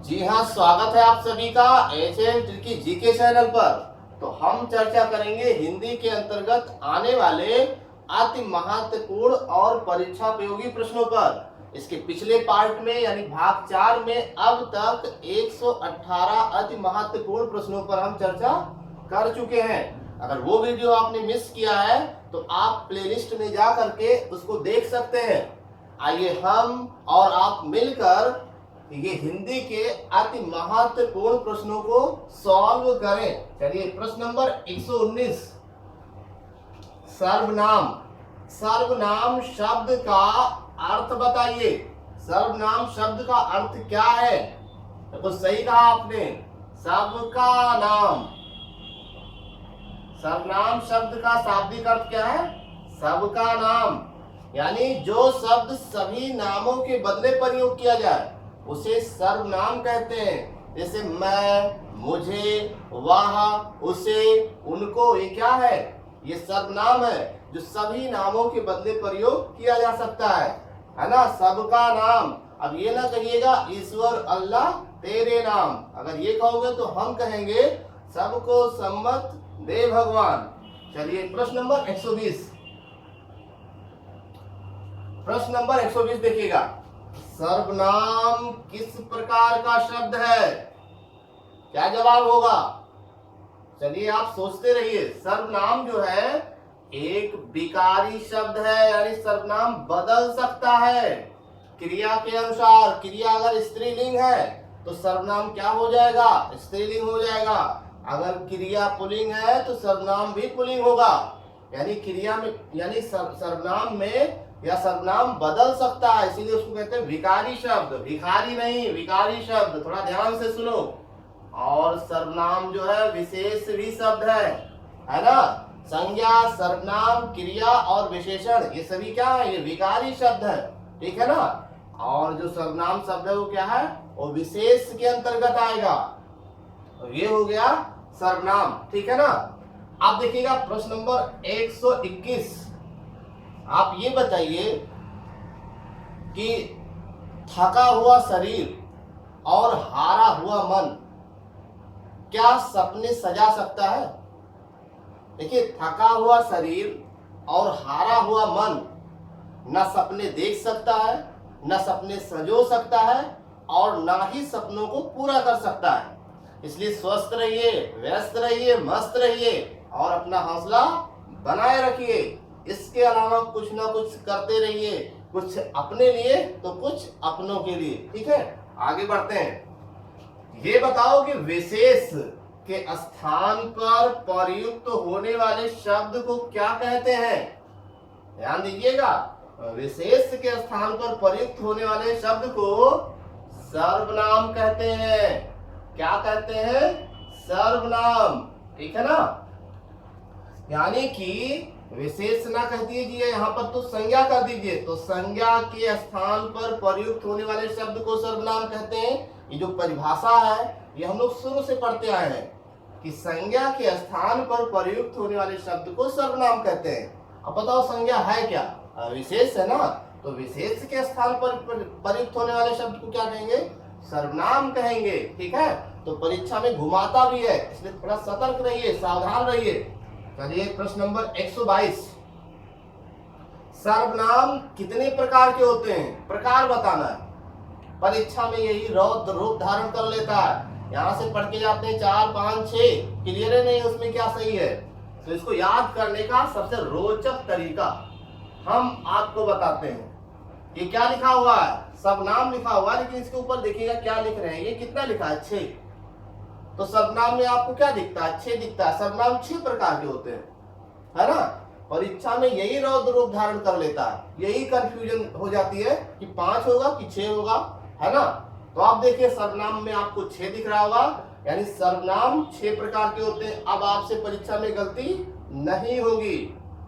जी हाँ, स्वागत है आप सभी का HM की जीके चैनल पर। तो हम चर्चा करेंगे हिंदी के अंतर्गत आने वाले अति महत्वपूर्ण और परीक्षा उपयोगी प्रश्नों पर। इसके पिछले पार्ट में यानी भाग 4 में अब तक 118 अति महत्वपूर्ण प्रश्नों पर हम चर्चा कर चुके हैं। अगर वो वीडियो आपने मिस किया है तो आप प्लेलिस्ट में जा करके उसको देख सकते हैं। आइए हम और आप मिलकर ये हिंदी के अति महत्वपूर्ण प्रश्नों को सॉल्व करें। चलिए प्रश्न नंबर 119, सर्वनाम। सर्वनाम शब्द का अर्थ बताइए। सर्वनाम शब्द का अर्थ क्या है? तो सही कहा आपने, सबका नाम। सर्वनाम शब्द का शाब्दिक अर्थ क्या है? सबका नाम, यानी जो शब्द सभी नामों के बदले प्रयोग किया जाए उसे सर्वनाम कहते हैं। जैसे मैं, मुझे, वह, उसे, उनको, ये क्या है? ये सर्वनाम है जो सभी नामों के बदले प्रयोग किया जा सकता है ना? सबका नाम। अब ये ना कहिएगा ईश्वर अल्लाह तेरे नाम। अगर ये कहोगे तो हम कहेंगे सबको सम्मत दे भगवान। चलिए प्रश्न नंबर 120। प्रश्न नंबर 120 देखिएगा, सर्वनाम किस प्रकार का शब्द है? क्या जवाब होगा? चलिए आप सोचते रहिए। सर्वनाम जो है एक विकारी शब्द है, यानी सर्वनाम बदल सकता है क्रिया के अनुसार। क्रिया अगर स्त्रीलिंग है तो सर्वनाम क्या हो जाएगा? स्त्रीलिंग हो जाएगा। अगर क्रिया पुल्लिंग है तो सर्वनाम भी पुल्लिंग होगा। यानी क्रिया में, यानी सर्वनाम में या सर्वनाम बदल सकता है, इसीलिए उसको कहते हैं विकारी शब्द। भिखारी नहीं, विकारी शब्द। थोड़ा ध्यान से सुनो। और सर्वनाम जो है विशेष भी शब्द है ना? संज्ञा, सर्वनाम, क्रिया और विशेषण, ये सभी क्या है? ये विकारी शब्द है, ठीक है ना? और जो सर्वनाम शब्द है वो क्या है? वो विशेष के अंतर्गत आएगा। तो ये हो गया सर्वनाम, ठीक है ना? अब देखिएगा प्रश्न नंबर 121। आप ये बताइए कि थका हुआ शरीर और हारा हुआ मन क्या सपने सजा सकता है? देखिए, थका हुआ शरीर और हारा हुआ मन न सपने देख सकता है, न सपने संजो सकता है और न ही सपनों को पूरा कर सकता है। इसलिए स्वस्थ रहिए, व्यस्त रहिए, मस्त रहिए और अपना हौसला बनाए रखिए। इसके अलावा कुछ ना कुछ करते रहिए, कुछ अपने लिए तो कुछ अपनों के लिए, ठीक है? आगे बढ़ते हैं। ये बताओ कि विशेष के स्थान पर प्रयुक्त होने वाले शब्द को क्या कहते हैं? ध्यान दीजिएगा, विशेष के स्थान पर प्रयुक्त होने वाले शब्द को सर्वनाम कहते हैं। क्या कहते हैं? सर्वनाम, ठीक है ना? यानी कि विशेष ना कह दीजिए यहाँ पर, तो संज्ञा कर दीजिए। तो संज्ञा के स्थान पर प्रयुक्त होने वाले शब्द को सर्वनाम कहते हैं। ये जो परिभाषा है ये हम लोग शुरू से पढ़ते आए हैं कि संज्ञा के स्थान पर प्रयुक्त होने वाले शब्द को सर्वनाम कहते हैं। अब बताओ संज्ञा है क्या? विशेष है ना? तो विशेष के स्थान पर प्रयुक्त होने वाले शब्द को क्या कहेंगे? सर्वनाम कहेंगे, ठीक है? तो परीक्षा में घुमाता भी है, इसलिए थोड़ा सतर्क रहिए, सावधान रहिए। चलिए प्रश्न नंबर 122, सर्वनाम कितने प्रकार के होते हैं? प्रकार बताना है। परीक्षा में यही रौद्र रूप धारण कर लेता है। यहाँ से पढ़ के जाते हैं 4, 5, 6, क्लियर है नहीं उसमें क्या सही है? तो इसको याद करने का सबसे रोचक तरीका हम आपको बताते हैं। ये क्या लिखा हुआ है? सर्वनाम लिखा हुआ है, लेकिन इसके ऊपर देखिएगा क्या लिख रहे हैं। ये कितना लिखा है? 6। तो सर्वनाम में आपको क्या दिखता है? 6 दिखता है। सर्वनाम 6 प्रकार के होते हैं, है ना? परीक्षा में यही रौद्र रूप धारण कर लेता है, यही कंफ्यूजन हो जाती है कि 5 होगा कि 6 होगा, है ना? तो आप देखिए सर्वनाम में आपको 6 दिख रहा होगा, यानी सर्वनाम 6 प्रकार के होते हैं। अब आपसे परीक्षा में गलती नहीं होगी।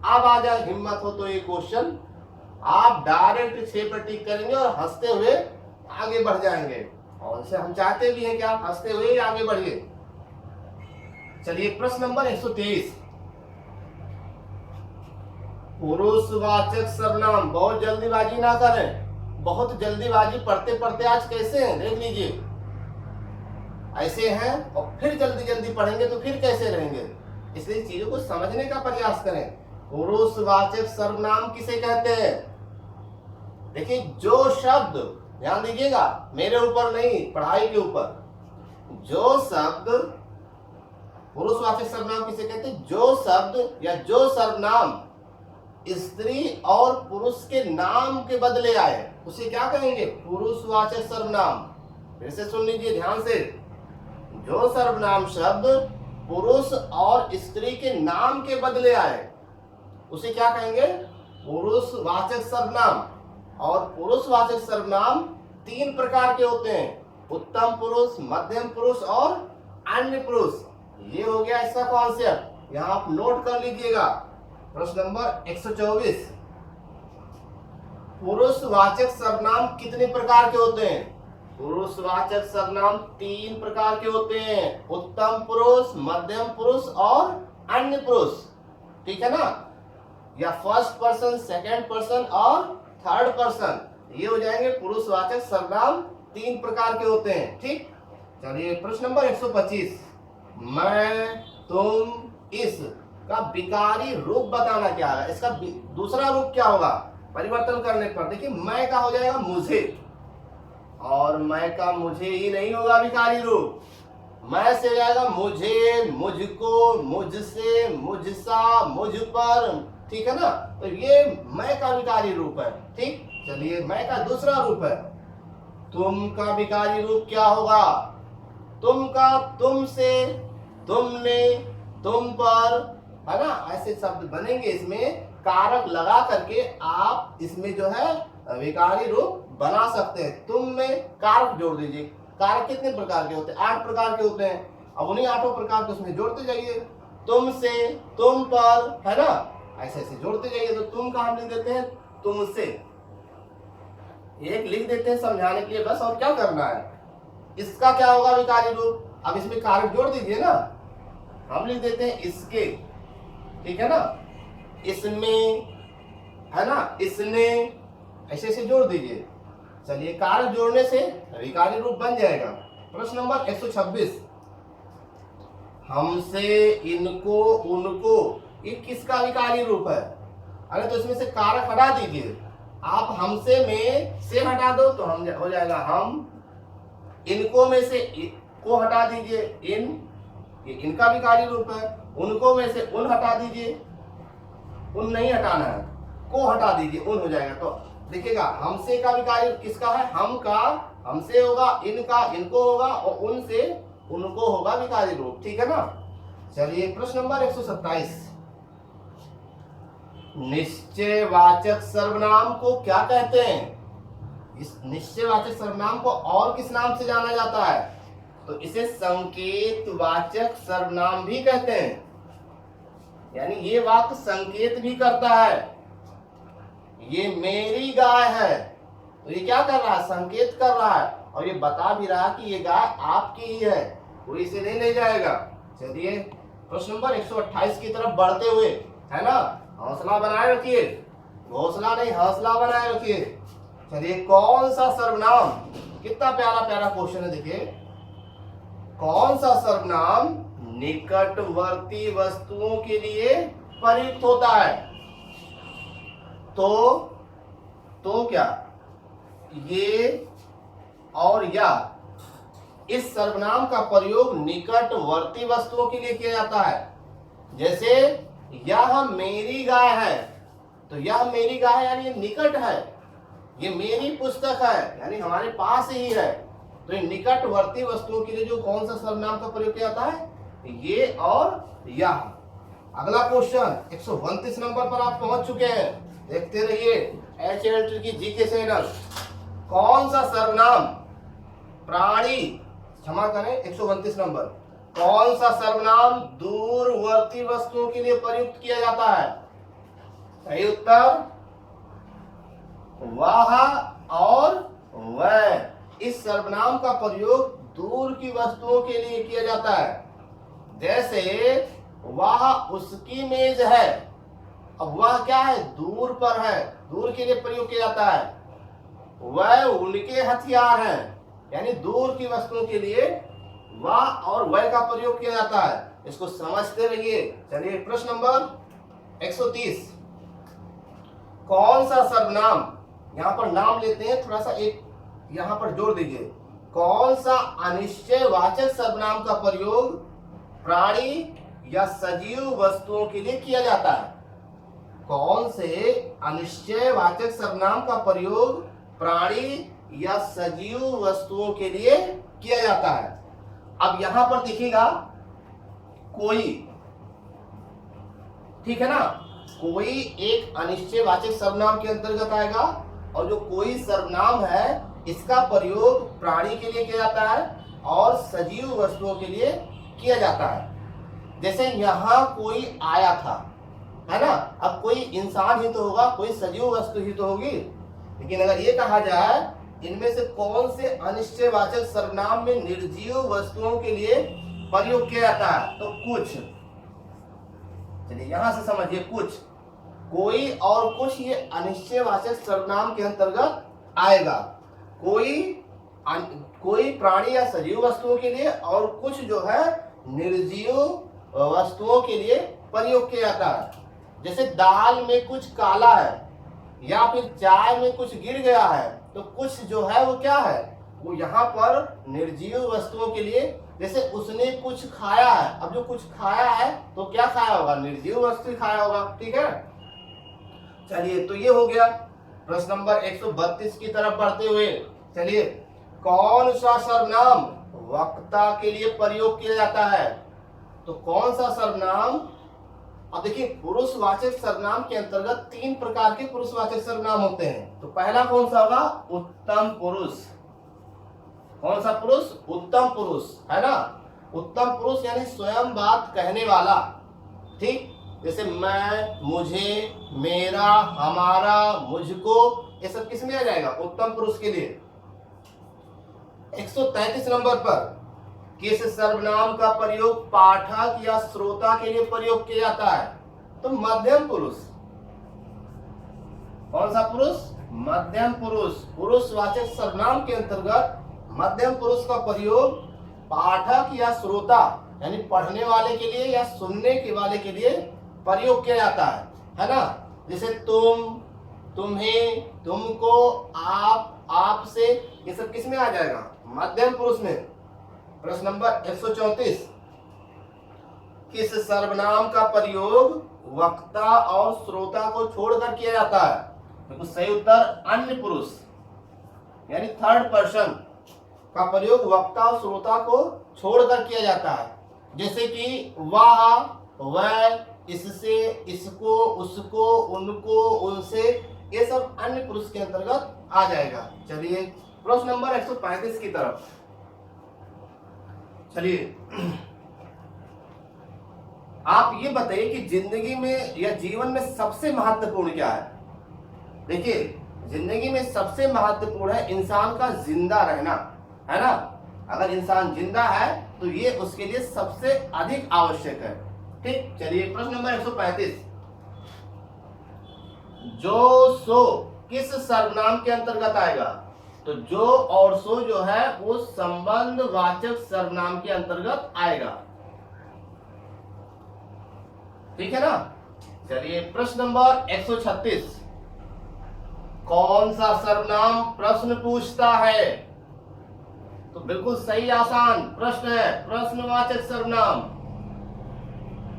अब आ जाए, हिम्मत हो तो ये क्वेश्चन आप डायरेक्ट 6 पर टिक करेंगे और हंसते हुए आगे बढ़ जाएंगे। और इसे हम चाहते भी हैं कि आप हंसते हुए आगे बढ़िए। चलिए प्रश्न नंबर 123, पुरुषवाचक सर्वनाम। बहुत जल्दीबाजी ना करें, बहुत जल्दीबाजी पढ़ते पढ़ते आज कैसे हैं देख लीजिए। ऐसे हैं और फिर जल्दी जल्दी पढ़ेंगे तो फिर कैसे रहेंगे। इसलिए चीजों को समझने का प्रयास करें। पुरुषवाचक सर्वनाम किसे कहते हैं? देखिए, जो शब्द, ध्यान दीजिएगा, मेरे ऊपर नहीं, पढ़ाई के ऊपर, जो शब्द पुरुषवाचक सर्वनाम किसे कहते हैं? जो शब्द या जो सर्वनाम स्त्री और पुरुष के नाम के बदले आए उसे क्या कहेंगे? पुरुषवाचक सर्वनाम। फिर से सुन लीजिए ध्यान से। जो सर्वनाम शब्द पुरुष और स्त्री के नाम के बदले आए उसे क्या कहेंगे? पुरुषवाचक सर्वनाम। और पुरुषवाचक सर्वनाम 3 प्रकार के होते हैं, उत्तम पुरुष, मध्यम पुरुष और अन्य पुरुष। ये हो गया इसका कॉन्सेप्ट, यहाँ आप नोट कर लीजिएगा। प्रश्न नंबर 124, पुरुषवाचक सर्वनाम कितने प्रकार के होते हैं? पुरुषवाचक सर्वनाम 3 प्रकार के होते हैं, उत्तम पुरुष, मध्यम पुरुष और अन्य पुरुष। ठीक है ना? या फर्स्ट पर्सन, सेकंड पर्सन और थर्ड पर्सन, ये हो जाएंगे पुरुषवाचक सर्वनाम 3 प्रकार के होते हैं। ठीक, चलिए प्रश्न नंबर 125, मैं, तुम, इस का विकारी रूप बताना क्या है? इसका दूसरा रूप क्या होगा परिवर्तन करने पर? देखिए, मैं का हो जाएगा मुझे, और मैं का मुझे ही नहीं होगा विकारी रूप। मैं से जाएगा मुझे, मुझको, मुझसे, मुझसा, मुझ पर। ठीक है ना? तो ये मैं का विकारी रूप है। ठीक, चलिए मैं का दूसरा रूप है तुम का विकारी रूप क्या होगा? तुम का तुमसे, तुमने, तुम पर, है ना? ऐसे शब्द बनेंगे, इसमें कारक लगा करके आप इसमें जो है विकारी रूप बना सकते हैं। तुम में कारक जोड़ दीजिए। कारक कितने प्रकार के होते हैं? 8 प्रकार के होते हैं। अब उन्हीं 8 प्रकार को उसमें जोड़ते जाइए। तुमसे, तुम पर, है ना? ऐसे ऐसे जोड़ते जाइए। तो तुम का हम लिख देते हैं तुमसे, एक लिख देते हैं समझाने के लिए बस, और क्या करना है। इसका क्या होगा विकारी रूप? अब इसमें कारक जोड़ दीजिए ना, हम लिख देते हैं इसके। ठीक है ना? इसमें, है ना, इसने, ऐसे ऐसे जोड़ दीजिए। चलिए, कारक जोड़ने से विकारी रूप बन जाएगा। प्रश्न नंबर 126, हमसे, इनको, उनको, ये किसका विकारी रूप है? अरे तो इसमें से कारक हटा दीजिए। आप हमसे में से हटा दो तो हम हो जाएगा हम। इनको में से को हटा दीजिए, इन, ये इनका विकारी रूप है। उनको में से उन हटा दीजिए, उन नहीं हटाना है, को हटा दीजिए, उन हो जाएगा। तो देखिएगा, हमसे का विकारी किसका है? हम का हमसे होगा, इनका इनको होगा, और उन से उनको होगा विकारी रूप। ठीक है ना? चलिए प्रश्न नंबर 127, निश्चयवाचक सर्वनाम को क्या कहते हैं? इस निश्चयवाचक सर्वनाम को और किस नाम से जाना जाता है? तो इसे संकेतवाचक सर्वनाम भी कहते हैं। यानी ये वाक्य संकेत भी करता है। ये मेरी गाय है, तो ये क्या कर रहा है? संकेत कर रहा है, और ये बता भी रहा है कि ये गाय आपकी ही है, कोई इसे नहीं ले जाएगा। चलिए प्रश्न नंबर 128 की तरफ बढ़ते हुए, है ना, हौसला बनाए रखिए, घोंसला नहीं हौसला बनाए रखिए। चलिए, कौन सा सर्वनाम, कितना प्यारा प्यारा क्वेश्चन है। देखिए, कौन सा सर्वनाम निकटवर्ती वस्तुओं के लिए प्रयुक्त होता है? तो क्या ये और या, इस सर्वनाम का प्रयोग निकटवर्ती वस्तुओं के लिए किया जाता है। जैसे यह मेरी गाय है, तो यह मेरी गाय यानी ये निकट है, ये मेरी पुस्तक है यानी हमारे पास ही है। तो ये निकटवर्ती वस्तुओं के लिए जो कौन सा सर्वनाम का प्रयोग किया जाता है? ये और यह। अगला क्वेश्चन 129 नंबर पर आप पहुंच चुके हैं, देखते रहिए HLT की जीके चैनल। कौन सा सर्वनाम प्राणी, क्षमा करें 129 नंबर, कौन सा सर्वनाम दूरवर्ती वस्तुओं के लिए प्रयुक्त किया जाता है? सही उत्तर वह और वह। इस सर्वनाम का प्रयोग दूर की वस्तुओं के लिए किया जाता है। जैसे वह उसकी मेज है, अब वह क्या है? दूर पर है, दूर के लिए प्रयोग किया जाता है। वह उनके हथियार हैं, यानी दूर की वस्तुओं के लिए वाह और वह का प्रयोग किया जाता है, इसको समझते रहिए। चलिए प्रश्न नंबर 130, कौन सा सर्वनाम, यहां पर नाम लेते हैं, थोड़ा सा एक यहां पर जोड़ दीजिए, कौन सा अनिश्चयवाचक सर्वनाम का प्रयोग प्राणी या सजीव वस्तुओं के लिए किया जाता है? कौन से अनिश्चयवाचक सर्वनाम का प्रयोग प्राणी या सजीव वस्तुओं के लिए किया जाता है? अब यहां पर देखिएगा कोई, ठीक है ना, कोई एक अनिश्चयवाचक सर्वनाम के अंतर्गत आएगा और जो कोई सर्वनाम है इसका प्रयोग प्राणी के लिए किया जाता है और सजीव वस्तुओं के लिए किया जाता है। जैसे यहां कोई आया था, है ना, अब कोई इंसान ही तो होगा, कोई सजीव वस्तु ही तो होगी। लेकिन अगर ये कहा जाए इनमें से कौन से अनिश्चयवाचक सर्वनाम में निर्जीव वस्तुओं के लिए प्रयोग किया जाता है, तो कुछ, चलिए यहां से समझिए, कुछ, कोई और कुछ ये अनिश्चयवाचक सर्वनाम के अंतर्गत आएगा। कोई प्राणी या सजीव वस्तुओं के लिए और कुछ जो है निर्जीव वस्तुओं के लिए प्रयोग किया जाता है। जैसे दाल में कुछ काला है या फिर चाय में कुछ गिर गया है, तो कुछ जो है वो क्या है, वो यहाँ पर निर्जीव वस्तुओं के लिए, जैसे उसने कुछ खाया है, अब जो कुछ खाया है तो क्या खाया होगा, निर्जीव वस्तु खाया होगा, ठीक है। चलिए तो ये हो गया। प्रश्न नंबर 132 की तरफ बढ़ते हुए चलिए, कौन सा सर्वनाम वक्ता के लिए प्रयोग किया जाता है? तो कौन सा सर्वनाम, अब देखिए पुरुषवाचक सर्वनाम के अंतर्गत 3 प्रकार के पुरुषवाचक सर्वनाम होते हैं। तो पहला कौन सा होगा, उत्तम पुरुष। कौन सा पुरुष, उत्तम पुरुष, है ना। उत्तम पुरुष यानी स्वयं बात कहने वाला, ठीक। जैसे मैं, मुझे, मेरा, हमारा, मुझको, ये सब किस में आ जाएगा, उत्तम पुरुष के लिए। 133 नंबर पर किस सर्वनाम का प्रयोग पाठक या श्रोता के लिए प्रयोग किया जाता है? तो मध्यम पुरुष। कौन सा पुरुष, मध्यम पुरुष। पुरुषवाचक सर्वनाम के अंतर्गत मध्यम पुरुष का प्रयोग पाठक या श्रोता यानी पढ़ने वाले के लिए या सुनने के वाले के लिए प्रयोग किया जाता है ना। जैसे तुम, तुम्हें, तुमको, आप, आपसे, ये सब किस में आ जाएगा, मध्यम पुरुष में। प्रश्न नंबर 134, किस सर्वनाम का प्रयोग वक्ता और श्रोता को छोड़कर किया जाता है? तो सही उत्तर अन्य पुरुष यानी थर्ड पर्सन का प्रयोग वक्ता और श्रोता को छोड़कर किया जाता है। जैसे कि वह, वह, इससे, इसको, उसको, उनको, उनसे, ये सब अन्य पुरुष के अंतर्गत आ जाएगा। चलिए प्रश्न नंबर 135 की तरफ चलिए। आप ये बताइए कि जिंदगी में या जीवन में सबसे महत्वपूर्ण क्या है? देखिए जिंदगी में सबसे महत्वपूर्ण है इंसान का जिंदा रहना, है ना। अगर इंसान जिंदा है तो ये उसके लिए सबसे अधिक आवश्यक है, ठीक। चलिए प्रश्न नंबर 135, जो, सो किस सर्वनाम के अंतर्गत आएगा? तो जो और सो जो है वो संबंधवाचक सर्वनाम के अंतर्गत आएगा, ठीक है ना। चलिए प्रश्न नंबर 136, कौन सा सर्वनाम प्रश्न पूछता है? तो बिल्कुल सही आसान प्रश्न है, प्रश्नवाचक सर्वनाम।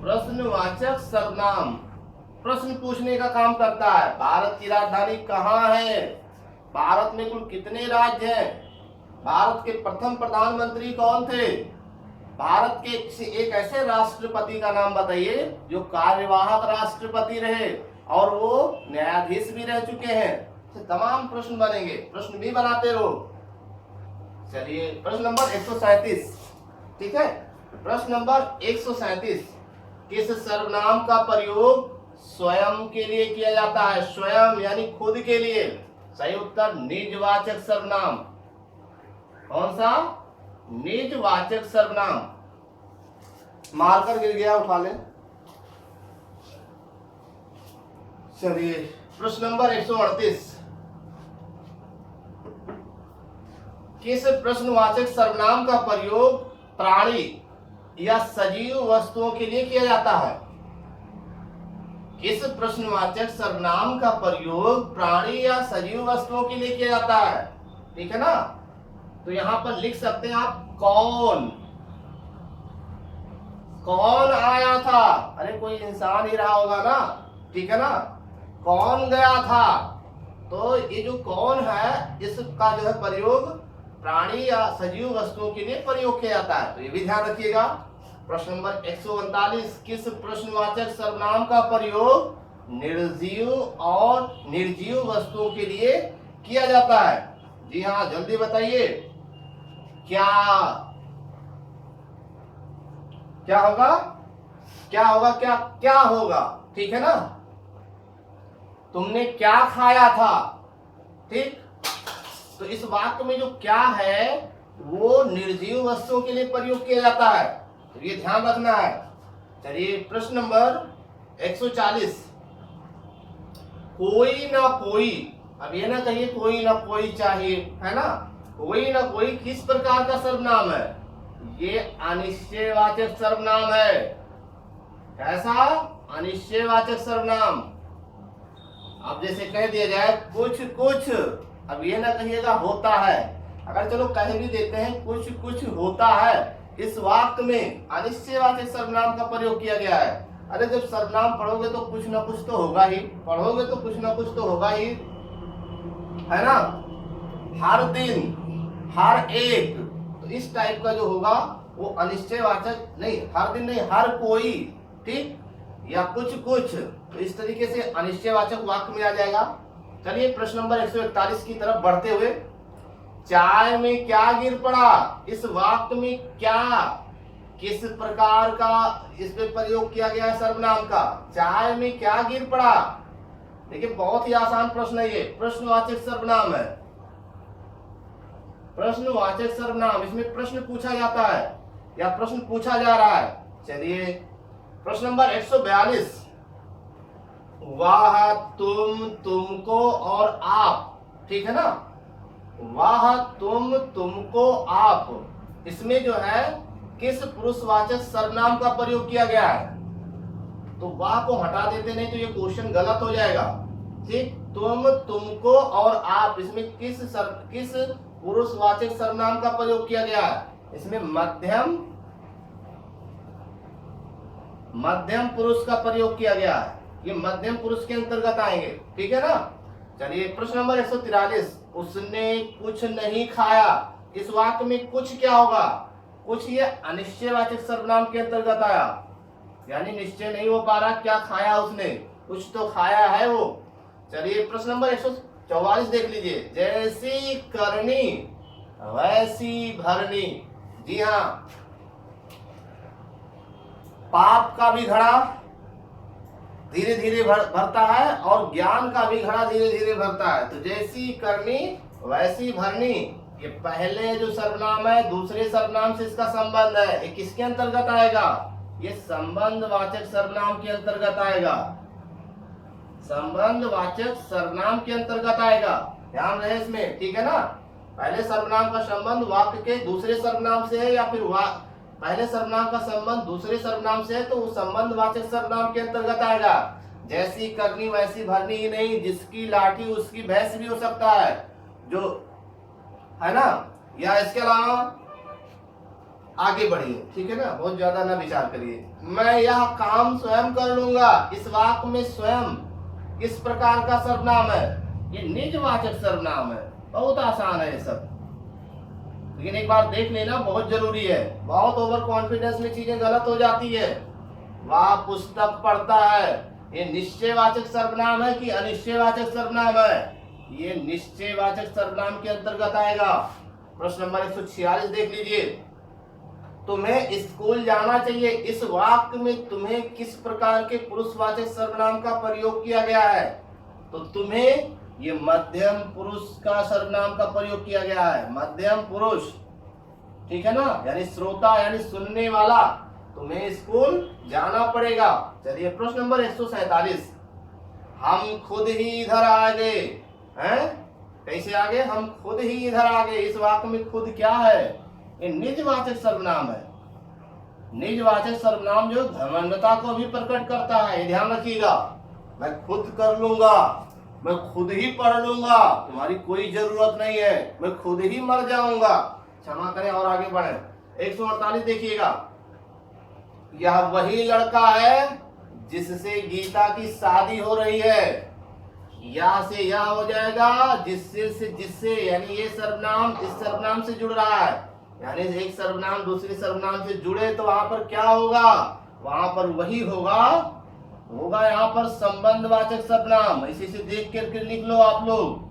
प्रश्नवाचक सर्वनाम प्रश्न पूछने का काम करता है। भारत की राजधानी कहाँ है? भारत में कुल कितने राज्य हैं? भारत के प्रथम प्रधानमंत्री कौन थे? भारत के एक ऐसे राष्ट्रपति का नाम बताइए जो कार्यवाहक राष्ट्रपति रहे और वो न्यायाधीश भी रह चुके हैं। तमाम प्रश्न बनेंगे, प्रश्न भी बनाते रहो। चलिए प्रश्न नंबर 137, ठीक है। प्रश्न नंबर 137, किस सर्वनाम का प्रयोग स्वयं के लिए किया जाता है? स्वयं यानी खुद के लिए। सही उत्तर निजवाचक सर्वनाम। कौन सा? निजवाचक सर्वनाम। मार्कर गिर गया, उठा ले। चलिए प्रश्न नंबर 138, किस प्रश्नवाचक सर्वनाम का प्रयोग प्राणी या सजीव वस्तुओं के लिए किया जाता है? किस प्रश्नवाचक सर्वनाम का प्रयोग प्राणी या सजीव वस्तुओं के लिए किया जाता है? ठीक है ना? तो यहां पर लिख सकते हैं आप कौन। कौन आया था? अरे कोई इंसान ही रहा होगा ना, ठीक है ना? कौन गया था? तो ये जो कौन है इसका जो है प्रयोग प्राणी या सजीव वस्तुओं के लिए प्रयोग किया जाता है, तो ये भी ध्यान रखिएगा। प्रश्न नंबर 139, किस प्रश्नवाचक सर्वनाम का प्रयोग निर्जीव और निर्जीव वस्तुओं के लिए किया जाता है? जी हाँ, जल्दी बताइए। क्या क्या होगा? क्या होगा? क्या क्या होगा? ठीक है ना? तुमने क्या खाया था? ठीक, तो इस वाक्य में जो क्या है वो निर्जीव वस्तुओं के लिए प्रयोग किया जाता है, तो ये ध्यान रखना है। चलिए प्रश्न नंबर 140, कोई ना कोई, अब ये ना कहिए कोई ना कोई चाहिए, है ना? कोई ना कोई किस प्रकार का सर्वनाम है? ये अनिश्चयवाचक सर्वनाम है। कैसा? अनिश्चयवाचक सर्वनाम। अब जैसे कह दिया जाए कुछ कुछ, अब ये ना कहिएगा होता है, अगर चलो कह भी देते हैं कुछ कुछ होता है, इस वाक्य में अनिश्चयवाचक सर्वनाम का प्रयोग किया गया है। अरे जब सर्वनाम पढ़ोगे तो कुछ ना कुछ तो होगा ही, पढ़ोगे तो कुछ ना कुछ तो होगा ही, है ना? हर दिन, हर एक, तो इस टाइप का जो होगा वो अनिश्चयवाचक नहीं, हर दिन नहीं, हर कोई, ठीक, या कुछ कुछ, तो इस तरीके से अनिश्चयवाचक वाक्य में आ जाएगा। चलिए प्रश्न नंबर 141 की तरफ बढ़ते हुए, चाय में क्या गिर पड़ा? इस वाक्य में क्या किस प्रकार का इस पे प्रयोग किया गया है सर्वनाम का? चाय में क्या गिर पड़ा? देखिए बहुत ही आसान प्रश्न है ये, प्रश्नवाचक सर्वनाम है। प्रश्नवाचक सर्वनाम, इसमें प्रश्न पूछा जाता है या प्रश्न पूछा जा रहा है। चलिए प्रश्न नंबर 142, वह, तुम, तुमको और आप, ठीक है ना? वह, तुम, तुमको, आप, इसमें जो है किस पुरुषवाचक सर्वनाम का प्रयोग किया गया है? तो वह को हटा देते, नहीं तो ये क्वेश्चन गलत हो जाएगा। ठीक, तुम, तुमको और आप, इसमें किस पुरुषवाचक सर्वनाम का प्रयोग किया गया है? इसमें मध्यम पुरुष का प्रयोग किया गया है, ये मध्यम पुरुष के अंतर्गत आएंगे, ठीक है ना? चलिए प्रश्न नंबर 143, उसने कुछ नहीं खाया, इस वाक्य में कुछ क्या होगा? कुछ ये अनिश्चयवाचक सर्वनाम के अंतर्गत आया, यानी निश्चय नहीं हो पा रहा क्या खाया उसने, कुछ तो खाया है वो। चलिए प्रश्न नंबर 144 देख लीजिए, जैसी करनी वैसी भरनी। जी हाँ, पाप का भी घड़ा धीरे धीरे भरता है और ज्ञान का भी घड़ा धीरे धीरे भरता है, तो जैसी करनी वैसी भरनी, ये पहले जो सर्वनाम है दूसरे सर्वनाम से इसका संबंध है, ये किसके अंतर्गत आएगा? ये संबंधवाचक सर्वनाम के अंतर्गत आएगा, संबंधवाचक सर्वनाम के अंतर्गत आएगा, ध्यान रहे इसमें, ठीक है ना? पहले सर्वनाम का संबंध वाक्य के दूसरे सर्वनाम से है या फिर पहले सर्वनाम का संबंध दूसरे सर्वनाम से है, तो वो संबंधवाचक सर्वनाम के अंतर्गत आएगा। जैसी करनी वैसी भरनी ही नहीं, जिसकी लाठी उसकी भैंस भी हो सकता है, जो है ना? या इसके अलावा आगे बढ़िए, ठीक है ना? बहुत ज्यादा ना विचार करिए। मैं यह काम स्वयं कर लूंगा, इस वाक्य में स्वयं किस प्रकार का सर्वनाम है? ये निजवाचक सर्वनाम है, बहुत आसान है ये सब, लेकिन एक बार देख लेना बहुत जरूरी है। बहुत ओवर कॉन्फिडेंस में चीजें गलत हो जाती है। वह पुस्तक पढ़ता है, ये निश्चयवाचक सर्वनाम है कि अनिश्चयवाचक सर्वनाम है? ये निश्चयवाचक सर्वनाम के अंतर्गत आएगा। प्रश्न नंबर 146 देख लीजिए, तुम्हें स्कूल जाना चाहिए, इस वाक्य में तुम्हें किस प्रकार के पुरुषवाचक सर्वनाम का प्रयोग किया गया है? तो तुम्हें, ये मध्यम पुरुष का सर्वनाम का प्रयोग किया गया है, मध्यम पुरुष, ठीक है ना? यानी श्रोता, यानी सुनने वाला, तुम्हें स्कूल जाना पड़ेगा। चलिए प्रश्न नंबर 147, हम खुद ही इधर आ गए, हैं? कैसे आ गए? हम खुद ही इधर आ गए, इस वाक्य में खुद क्या है? ये निजवाचक सर्वनाम है, निजवाचक सर्वनाम जो धर्मांधता को भी प्रकट करता है, ये ध्यान रखिएगा। मैं खुद कर लूंगा, मैं खुद ही पढ़ लूंगा, तुम्हारी कोई जरूरत नहीं है, मैं खुद ही मर जाऊंगा। क्षमा करें और आगे बढ़े। 148 देखिएगा, यह वही लड़का है जिससे गीता की शादी हो रही है। या से या हो जाएगा, जिससे से जिससे, यानी ये सर्वनाम इस सर्वनाम से जुड़ रहा है, यानी एक सर्वनाम दूसरे सर्वनाम से जुड़े तो वहां पर क्या होगा, वहां पर वही होगा यहाँ पर संबंधवाचक सर्वनाम। ऐसे से देख करके लिख लो आप लोग,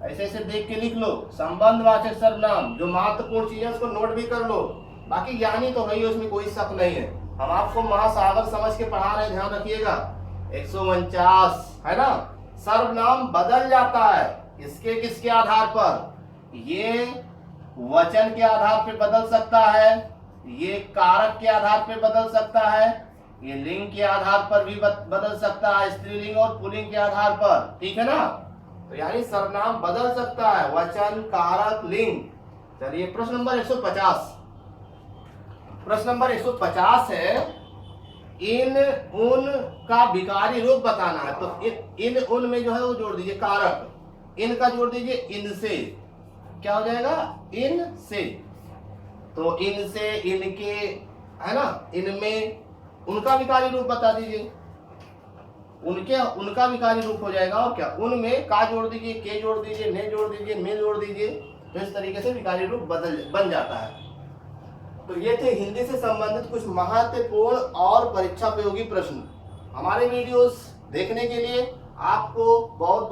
ऐसे से देख के लिख लो संबंधवाचक सर्वनाम। जो महत्वपूर्ण चीज है उसको नोट भी कर लो, बाकी यानी तो है, उसमें कोई शक नहीं है। हम आपको महासागर समझ के पढ़ा रहे हैं, ध्यान रखिएगा। 149 है ना, सर्वनाम बदल जाता है, इसके किसके आधार पर, ये वचन के आधार पे बदल सकता है, ये कारक के आधार पे बदल सकता है, ये लिंग के आधार पर भी बदल सकता है, स्त्रीलिंग और पुल्लिंग के आधार पर, ठीक है ना। तो यानी सर्वनाम बदल सकता है, वचन, कारक, लिंग। चलिए प्रश्न नंबर 150। प्रश्न नंबर 150 है, इन उन का विकारी रूप बताना है। तो इन उन में जो है वो जोड़ दीजिए कारक, इन का जोड़ दीजिए इनसे, क्या हो जाएगा, इन से। तो इनसे, इनके, है ना, इनमें, उनका विकारी रूप बता दीजिए, उनके, उनका विकारी रूप हो जाएगा। और क्या, उनमें का जोड़ दीजिए, के जोड़ दीजिए, ने जोड़ दीजिए, में जोड़ दीजिए, तो इस तरीके से विकारी रूप बन जाता है। तो ये थे हिंदी से संबंधित कुछ महत्वपूर्ण और परीक्षा उपयोगी प्रश्न। हमारे वीडियोस देखने के लिए आपको बहुत